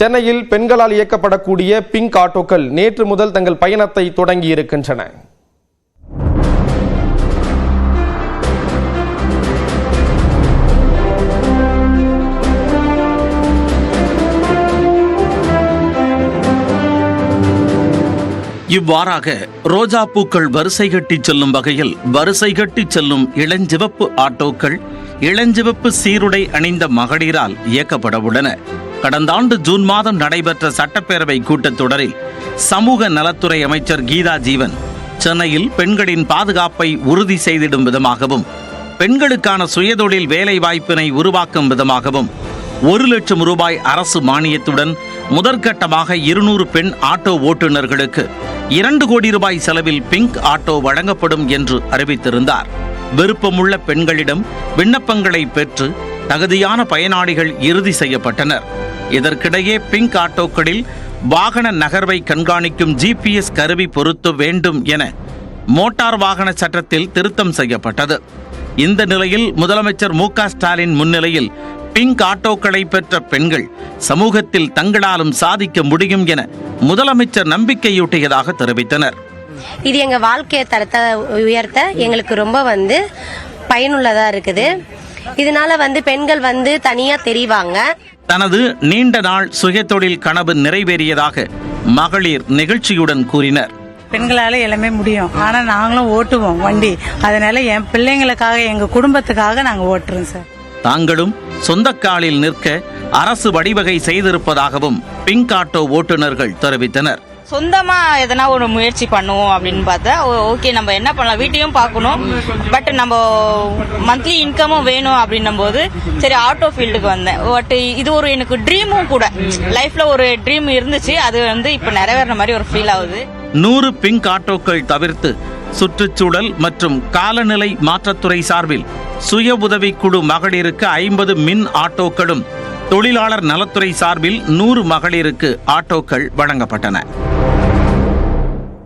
சென்னையில் பெண்களால் இயக்கப்படக்கூடிய பிங்க் ஆட்டோக்கள் நேற்று முதல் தங்கள் பயணத்தை தொடங்கி இருக்கின்றன. இவ்வாறாக ரோஜா பூக்கள் வரிசை கட்டி செல்லும் வகையில் வரிசை கட்டி செல்லும் இளஞ்சிவப்பு ஆட்டோக்கள் இளஞ்சிவப்பு சீருடை அணிந்த மகளிரால் இயக்கப்பட உள்ளன. கடந்த ஆண்டு ஜூன் மாதம் நடைபெற்ற சட்டப்பேரவை கூட்டத்தொடரில் சமூக நலத்துறை அமைச்சர் கீதா ஜீவன் சென்னையில் பெண்களின் பாதுகாப்பை உறுதி செய்திடும் விதமாகவும் பெண்களுக்கான சுயதொழில் வேலை வாய்ப்பினை உருவாக்கும் விதமாகவும் 1 லட்சம் ரூபாய் அரசு மானியத்துடன் முதற்கட்டமாக 200 பெண் ஆட்டோ ஓட்டுநர்களுக்கு 2 கோடி ரூபாய் செலவில் பிங்க் ஆட்டோ வழங்கப்படும் என்று அறிவித்திருந்தார். விருப்பமுள்ள பெண்களிடம் விண்ணப்பங்களை பெற்று தகுதியான பயனாளிகள் இறுதி செய்யப்பட்டனர். இதற்கிடையே பிங்க் ஆட்டோக்களில் வாகன நகர்வை கண்காணிக்கும் GPS கருவி பொருத்த வேண்டும் என மோட்டார் வாகன சட்டத்தில் திருத்தம் செய்யப்பட்டது. இந்த நிலையில் முதலமைச்சர் மு.க. ஸ்டாலின் முன்னிலையில் பிங்க் ஆட்டோக்களை பெற்ற பெண்கள் சமூகத்தில் தங்களாலும் சாதிக்க முடியும் என முதலமைச்சர் நம்பிக்கையூட்டியதாக தெரிவித்தனர். இது எங்க வாழ்க்கை தரத்தை உயர்த்த எங்களுக்கு ரொம்ப பயனுள்ளதா இருக்குது. இதனால பெண்கள் தனியா தெரிவாங்க. தனது நீண்ட நாள் சுயதொழில் கனவு நிறைவேறியதாக மகளிர் நிகழ்ச்சியுடன் கூறினர். பெண்களால எல்லாமே முடியும், ஆனா நாங்களும் ஓட்டுவோம் வண்டி. அதனால என் பிள்ளைங்களுக்காக எங்க குடும்பத்துக்காக நாங்க ஓட்டுறோம் சார். தாங்களும் சொந்த காலில் நிற்க அரசு வழிவகை செய்திருப்பதாகவும் பிங்க் ஆட்டோ ஓட்டுநர்கள் தெரிவித்தனர். சொந்தமா எதனா ஒரு முயற்சி பண்ணுவோம் அப்படின்னு பார்த்தா ஓகே, நம்ம என்ன பண்ணலாம், வீட்டையும் பார்க்கணும், பட் நம்ம மந்த்லி இன்கமும் வேணும் அப்படின்னும் போது சரி ஆட்டோ ஃபீல்டுக்கு வந்தேன். பட் இது ஒரு எனக்கு ட்ரீமும் கூட, லைஃப்ல ஒரு ட்ரீம் இருந்துச்சு, அது இப்ப நிறைவேற மாதிரி ஒரு ஃபீல் ஆகுது. 100 பிங்க் ஆட்டோக்கள் தவிர்த்து சுற்றுச்சூழல் மற்றும் காலநிலை மாற்றத்துறை சார்பில் சுய உதவிக்குழு மகளிருக்கு 50 மின் ஆட்டோக்களும் தொழிலாளர் நலத்துறை சார்பில் 100 மகளிருக்கு ஆட்டோக்கள் வழங்கப்பட்டன.